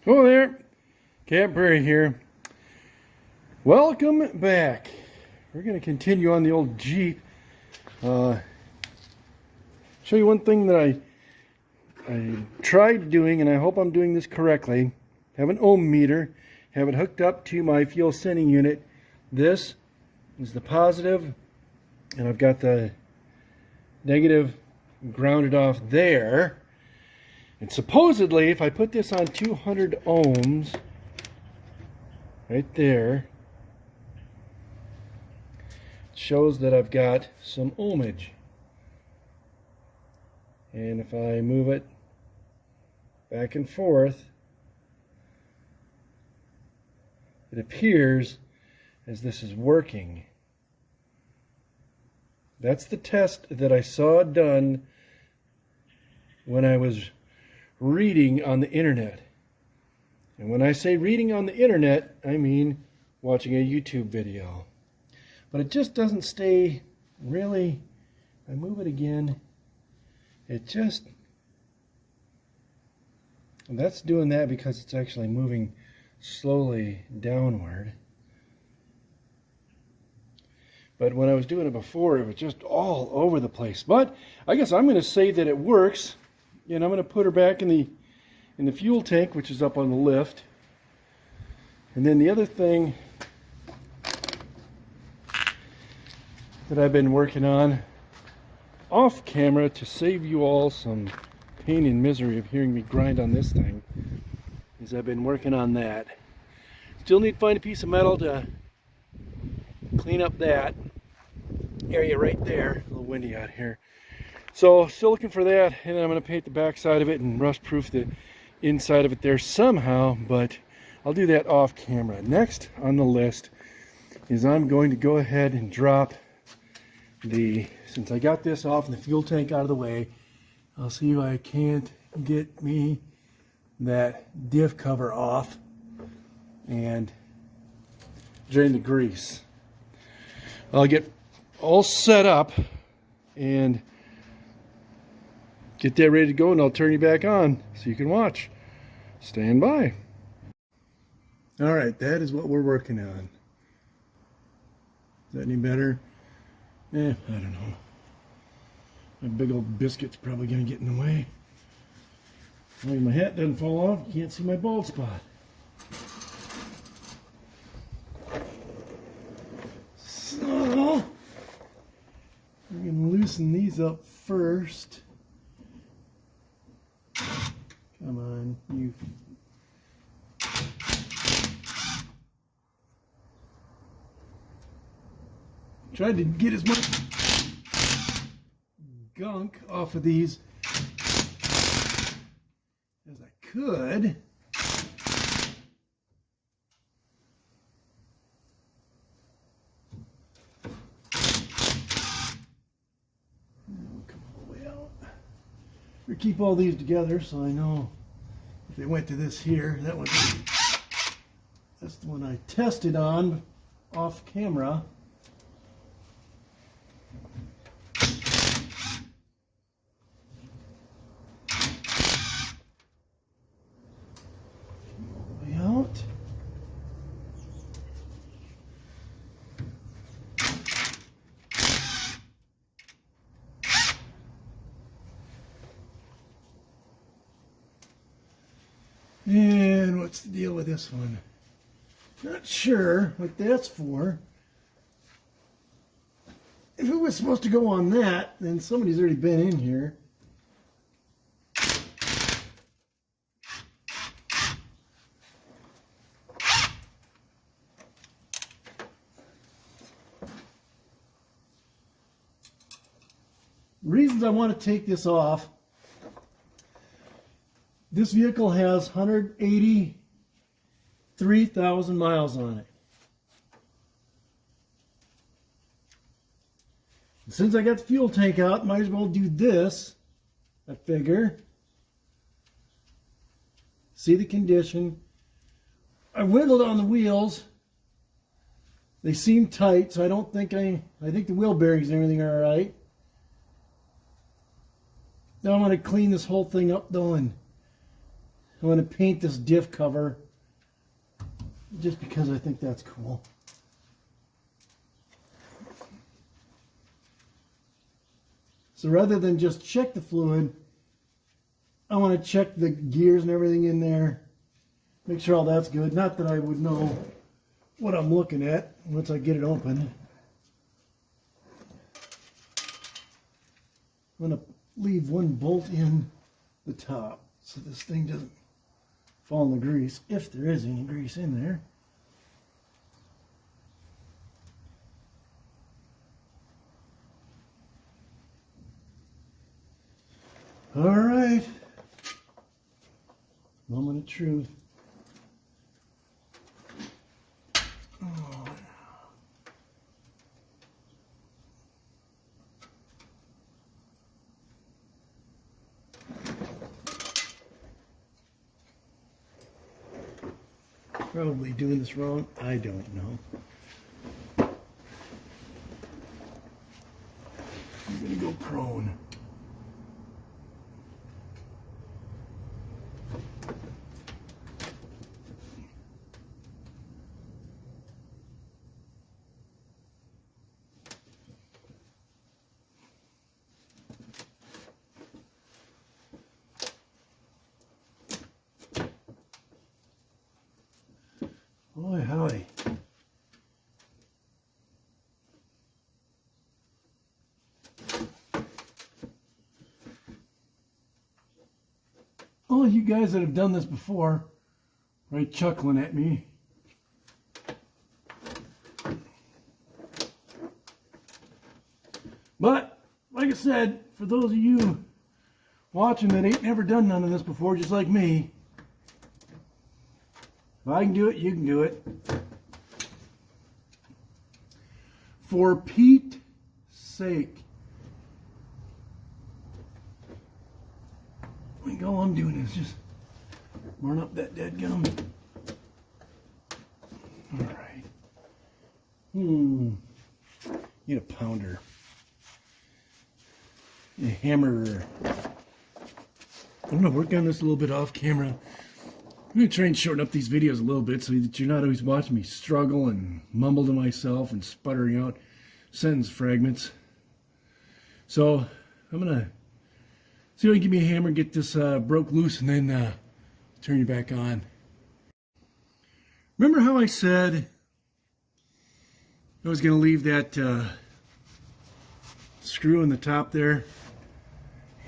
Hello there, Cat Prairie here. Welcome back. We're going to continue on the old Jeep. Show you one thing that I tried doing, and I hope I'm doing this correctly. Have an ohm meter, have it hooked up to my fuel sending unit. This is the positive, and I've got the negative grounded off there. And supposedly, if I put this on 200 ohms, right there, it shows that I've got some ohmage. And if I move it back and forth, it appears as this is working. That's the test that I saw done when I was reading on the internet. And when I say reading on the internet, I mean watching a YouTube video. But it just doesn't stay really. I move it again, it just, and that's doing that because it's actually moving slowly downward. But when I was doing it before, it was just all over the place. But I guess I'm going to say that it works. And I'm going to put her back in the fuel tank, which is up on the lift. And then the other thing that I've been working on off camera to save you all some pain and misery of hearing me grind on this thing is I've been working on that. Still need to find a piece of metal to clean up that area right there. A little windy out here. So still looking for that, and I'm going to paint the back side of it and rust proof the inside of it there somehow, but I'll do that off camera. Next on the list is I'm going to go ahead and drop since I got this off and the fuel tank out of the way, I'll see if I can't get me that diff cover off and drain the grease. I'll get all set up and get that ready to go, and I'll turn you back on so you can watch. Stand by. All right, that is what we're working on. Is that any better? I don't know. My big old biscuit's probably going to get in the way. Well, my hat doesn't fall off. You can't see my bald spot. So, we're going to loosen these up first. Come on, you. Tried to get as much gunk off of these as I could. Come all the way out. We keep all these together so I know if they went to this here. That's the one I tested on off camera. All the way out. And what's the deal with this one? Not sure what that's for. If it was supposed to go on that, then somebody's already been in here. Reasons I want to take this off. This vehicle has 183,000 miles on it. And since I got the fuel tank out, might as well do this, I figure. See the condition. I wiggled on the wheels. They seem tight, so I think the wheel bearings and everything are all right. Now I'm going to clean this whole thing up though, and I'm going to paint this diff cover just because I think that's cool. So rather than just check the fluid, I want to check the gears and everything in there. Make sure all that's good. Not that I would know what I'm looking at once I get it open. I'm going to leave one bolt in the top so this thing doesn't fall in the grease, if there is any grease in there. All right. Moment of truth. Oh. Probably doing this wrong. I don't know. I'm gonna go prone. Boy, howdy. All you guys that have done this before, right, chuckling at me. But, like I said, for those of you watching that ain't never done none of this before, just like me, if I can do it, you can do it. For Pete's sake. I think all I'm doing is just burn up that dead gum. All right. Need a pounder. A hammer. I'm going to work on this a little bit off camera. I'm going to try and shorten up these videos a little bit so that you're not always watching me struggle and mumble to myself and sputtering out sentence fragments. So I'm going to see if I can give me a hammer, get this broke loose, and then turn you back on. Remember how I said I was going to leave that screw in the top there?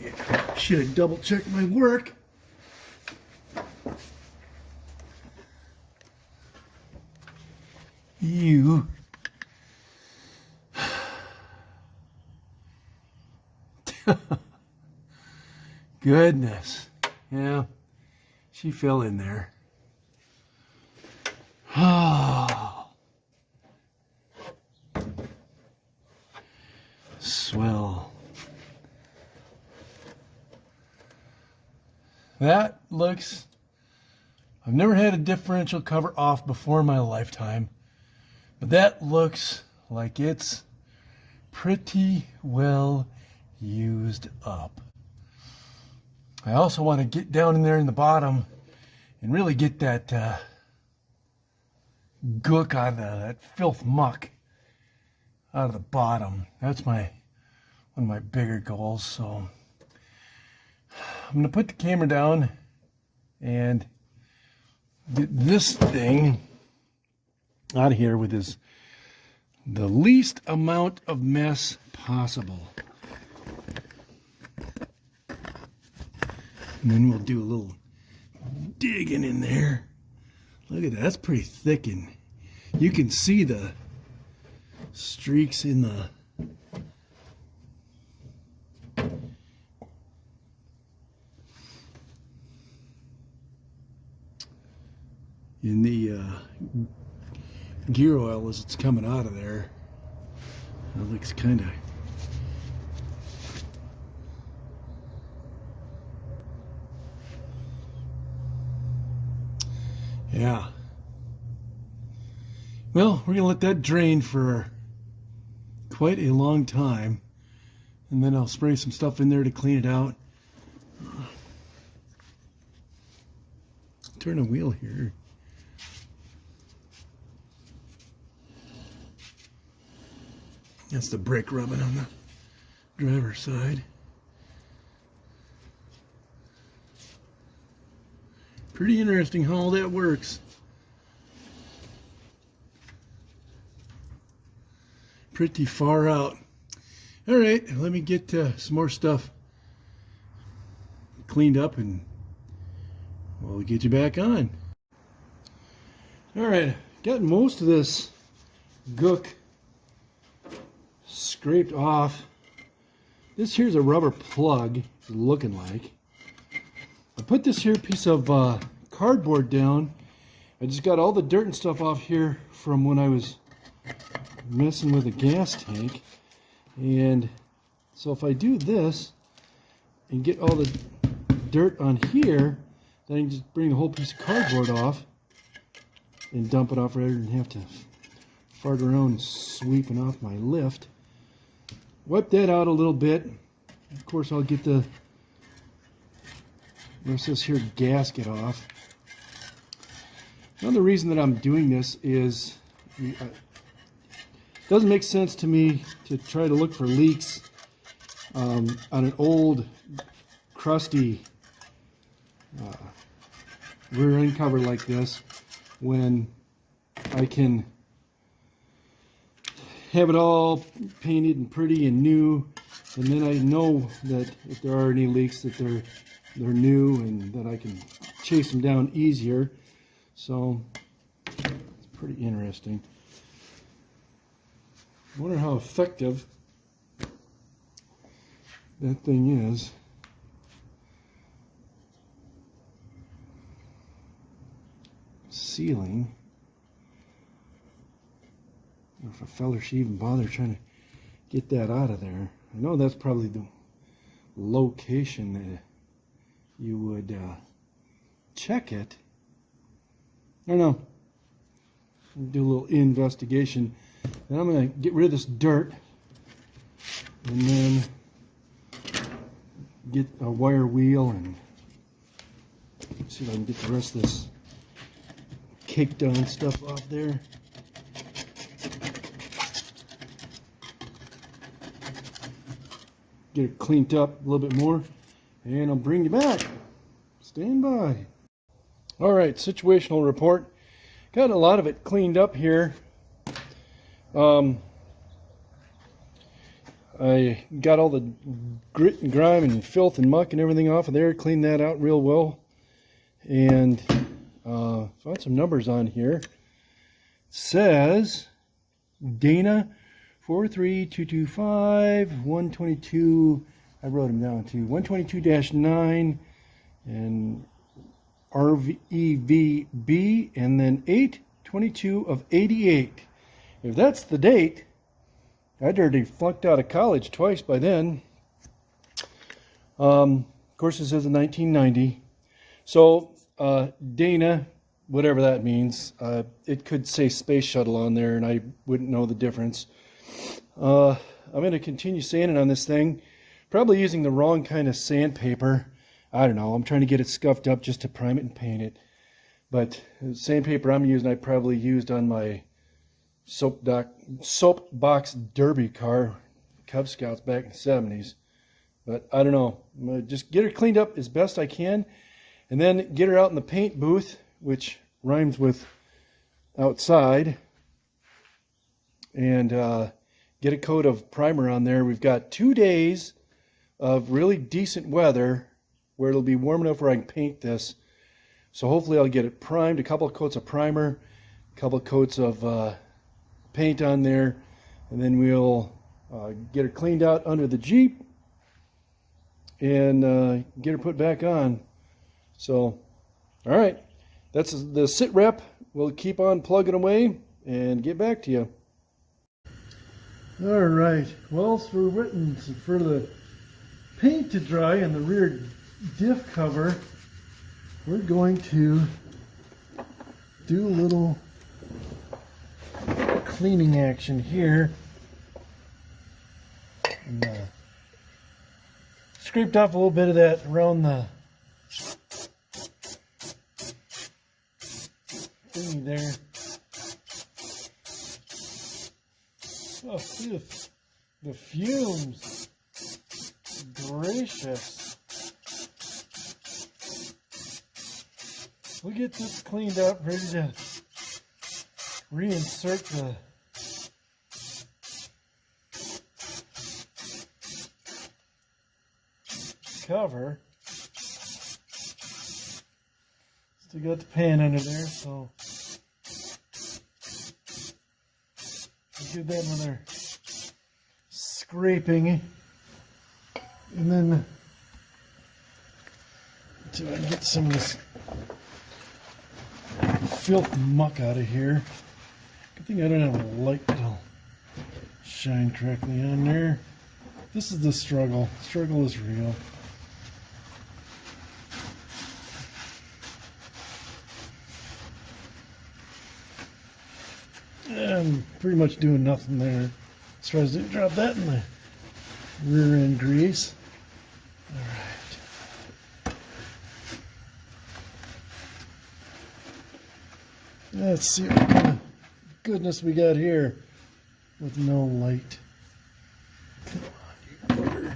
Yeah, should have double checked my work. You. Goodness. Yeah, she fell in there. Oh. Swell. That looks... I've never had a differential cover off before in my lifetime. But that looks like it's pretty well used up. I also want to get down in there in the bottom and really get that gook out of that filth muck out of the bottom. That's one of my bigger goals. So I'm going to put the camera down and get this thing out of here with the least amount of mess possible. And then we'll do a little digging in there. Look at that, that's pretty thick, and you can see the streaks in the gear oil as it's coming out of there. It looks kind of... Yeah. Well, we're going to let that drain for quite a long time. And then I'll spray some stuff in there to clean it out. turn a wheel here. That's the brake rubbing on the driver's side. Pretty interesting how all that works. Pretty far out. All right, let me get some more stuff cleaned up and we'll get you back on. All right, got most of this gook scraped off. This here's a rubber plug, it's looking like. I put this here piece of cardboard down. I just got all the dirt and stuff off here from when I was messing with a gas tank. And so if I do this and get all the dirt on here, then I can just bring the whole piece of cardboard off and dump it off rather than have to fart around sweeping off my lift. Wipe that out a little bit. Of course, I'll get the rest of this here gasket off. Another reason that I'm doing this is it doesn't make sense to me to try to look for leaks on an old, crusty rear end cover like this when I can have it all painted and pretty and new, and then I know that if there are any leaks that they're new and that I can chase them down easier. So it's pretty interesting. I wonder how effective that thing is. Sealing. I don't know if a feller should even bother trying to get that out of there. I know that's probably the location that you would check it. I don't know. Do a little investigation. Then I'm going to get rid of this dirt and then get a wire wheel and see if I can get the rest of this caked on stuff off there. Get it cleaned up a little bit more and I'll bring you back. Stand by. All right, situational report. Got a lot of it cleaned up here. I got all the grit and grime and filth and muck and everything off of there, cleaned that out real well, and found some numbers on here. It says Dana 43225 122. I wrote them down too. 122-9 and REVB, and then 8/22 of 88. If that's the date, I'd already flunked out of college twice by then. Of course, this is a 1990. So Dana, whatever that means, it could say Space Shuttle on there, and I wouldn't know the difference. I'm going to continue sanding on this thing, probably using the wrong kind of sandpaper. I don't know. I'm trying to get it scuffed up just to prime it and paint it. But the sandpaper I'm using, I probably used on my soapbox derby car, Cub Scouts back in the 70s. But I don't know. I'm going to just get her cleaned up as best I can, and then get her out in the paint booth, which rhymes with outside, and get a coat of primer on there. We've got 2 days of really decent weather where it'll be warm enough where I can paint this. So hopefully I'll get it primed, a couple of coats of primer, a couple of coats of paint on there, and then we'll get her cleaned out under the Jeep and get her put back on. So, all right, that's the sit rep. We'll keep on plugging away and get back to you. All right, well, so we're waiting for the paint to dry on the rear diff cover. We're going to do a little cleaning action here. And, scraped off a little bit of that around the thingy there. Oh, phew. The fumes. Gracious. We'll get this cleaned up, ready to reinsert the cover. Still got the pan under there, so I'll give that another scraping, and then until I can get some of this filth muck out of here. Good thing I don't have a light that'll shine correctly on there. This is the struggle. Struggle is real. I'm pretty much doing nothing there. As far as drop that in the rear end grease. Alright. Let's see what kind of goodness we got here with no light. Come on, you bugger.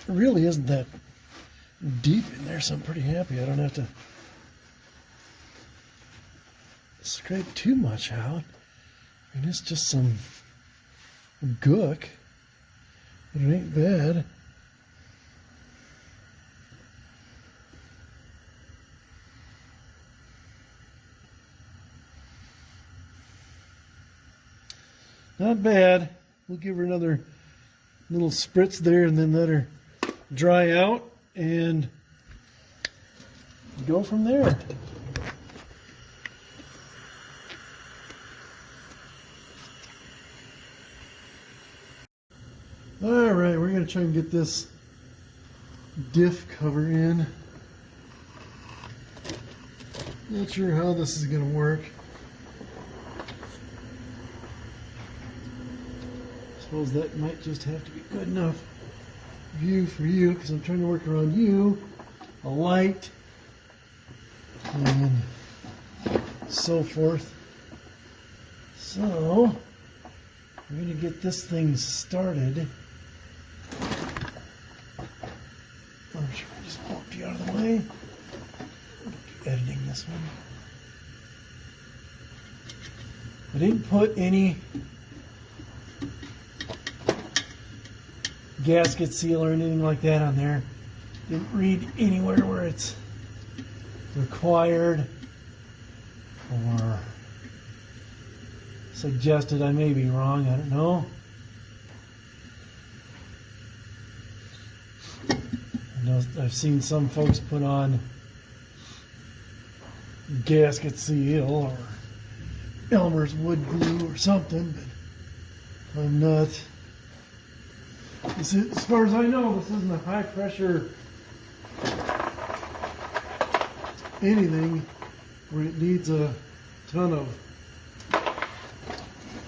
It really isn't that deep in there, so I'm pretty happy I don't have to scrape too much out. I mean, it's just some gook, but it ain't bad. Not bad. We'll give her another little spritz there and then let her dry out and go from there. All right, we're going to try and get this diff cover in. Not sure how this is going to work. Suppose that might just have to be good enough view for you, because I'm trying to work around you, a light, and so forth. So we're going to get this thing started. I'm sure I just walked you out of the way. Editing this one. I didn't put any gasket seal or anything like that on there. Didn't read anywhere where it's required or suggested. I may be wrong, I don't know. I know I've seen some folks put on gasket seal or Elmer's wood glue or something, but I'm not. As far as I know, this isn't a high pressure anything where it needs a ton of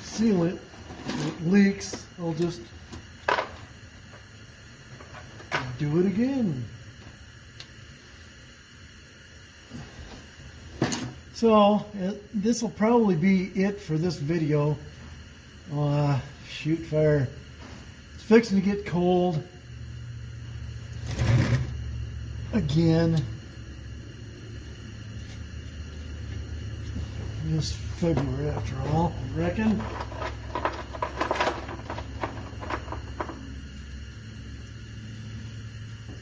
sealant. If it leaks, I'll just do it again. So this will probably be it for this video. Shoot fire. It's fixing to get cold again. It's February after all, I reckon.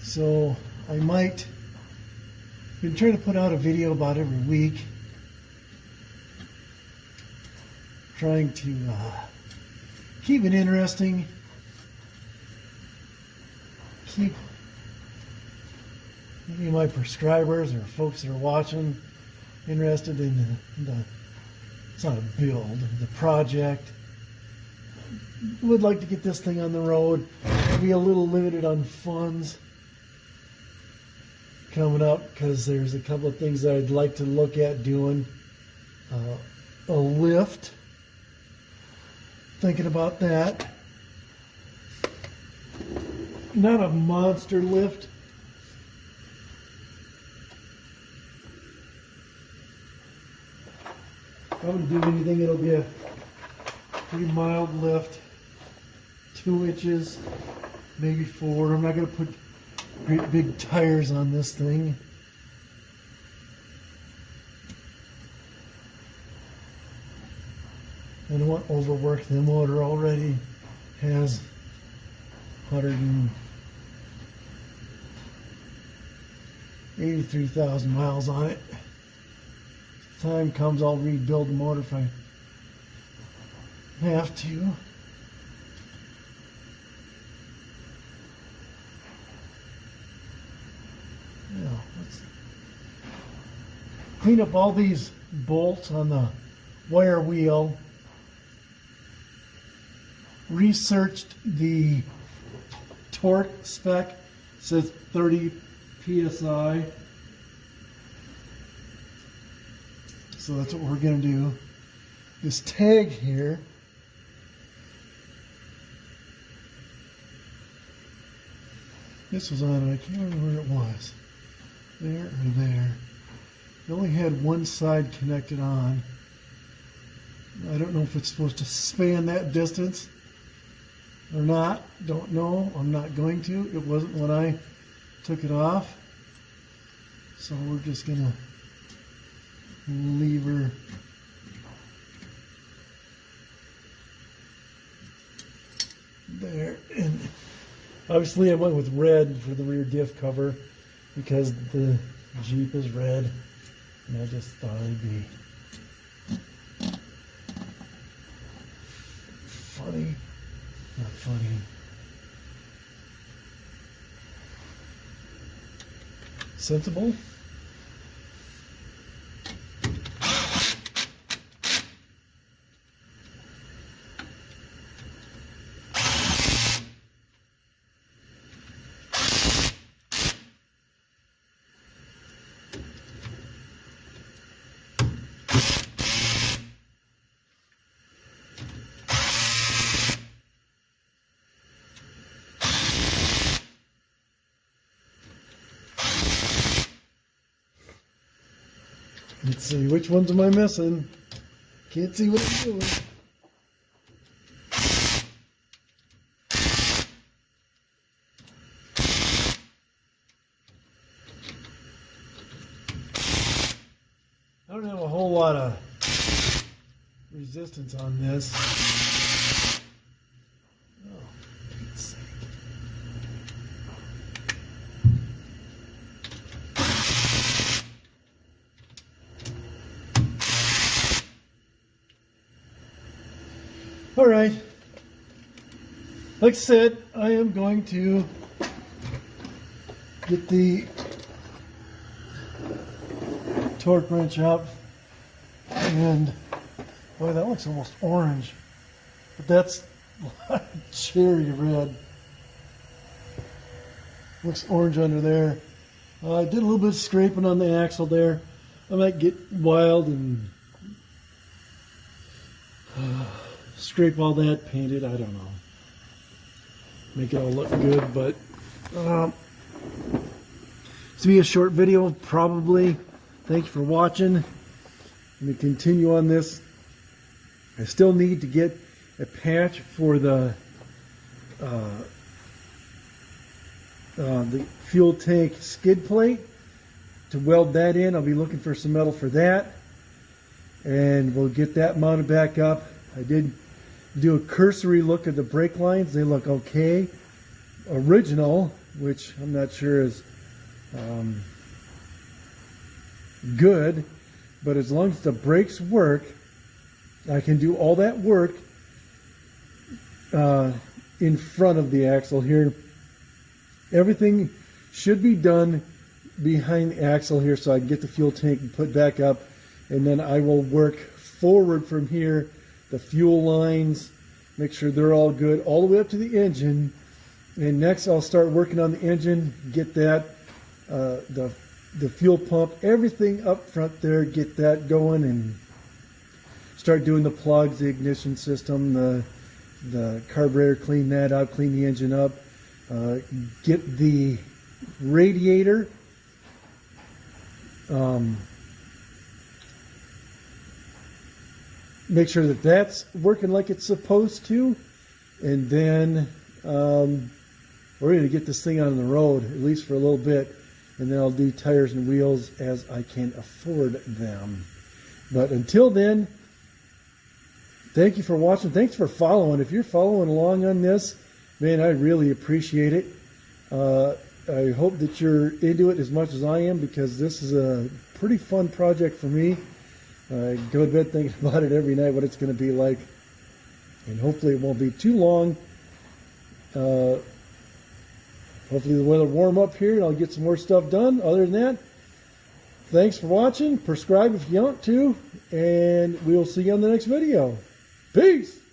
So I might been trying to put out a video about every week, trying to keep it interesting, keep any of my prescribers or folks that are watching interested in the it's not a build, the project. Would like to get this thing on the road. Be a little limited on funds coming up because there's a couple of things that I'd like to look at doing. A lift thinking about that. Not a monster lift. If I'm going to do anything, it'll be a pretty mild lift. 2 inches, maybe 4. I'm not going to put great big tires on this thing. I don't want to overwork the motor. Already has 183,000 miles on it. Time comes, I'll rebuild the motor if I have to. Now, let's clean up all these bolts on the wire wheel. Researched the torque spec. It says 30 psi. So that's what we're going to do. This tag here, this was on, I can't remember where it was. There or there. It only had one side connected on. I don't know if it's supposed to span that distance or not. Don't know. I'm not going to. It wasn't when I took it off. So we're just going to lever there. And obviously I went with red for the rear diff cover because the Jeep is red. And I just thought it'd be funny. Not funny. Sensible. Let's see, which ones am I missing? Can't see what I'm doing. I don't have a whole lot of resistance on this. Oh, for Pete's sake. All right, like I said, I am going to get the torque wrench up, and boy, that looks almost orange, but that's cherry red. Looks orange under there. I did a little bit of scraping on the axle there. I might get wild and scrape all that, paint it, I don't know. Make it all look good, but it's be a short video, probably. Thank you for watching. Let me continue on this. I still need to get a patch for the fuel tank skid plate to weld that in. I'll be looking for some metal for that, and we'll get that mounted back up. I did do a cursory look at the brake lines. They look okay. Original, which I'm not sure is good, but as long as the brakes work, I can do all that work in front of the axle here. Everything should be done behind the axle here so I can get the fuel tank and put back up, and then I will work forward from here, the fuel lines, make sure they're all good all the way up to the engine. And next I'll start working on the engine, get that the fuel pump, everything up front there, get that going, and start doing the plugs, the ignition system, the the carburetor, clean that up, clean the engine up, get the radiator make sure that that's working like it's supposed to, and then we're going to get this thing on the road, at least for a little bit, and then I'll do tires and wheels as I can afford them. But until then, thank you for watching. Thanks for following. If you're following along on this, man, I really appreciate it. I hope that you're into it as much as I am, because this is a pretty fun project for me. I go to bed thinking about it every night, what it's going to be like. And hopefully it won't be too long. Hopefully the weather will warm up here and I'll get some more stuff done. Other than that, thanks for watching. Subscribe if you want to. And we'll see you on the next video. Peace!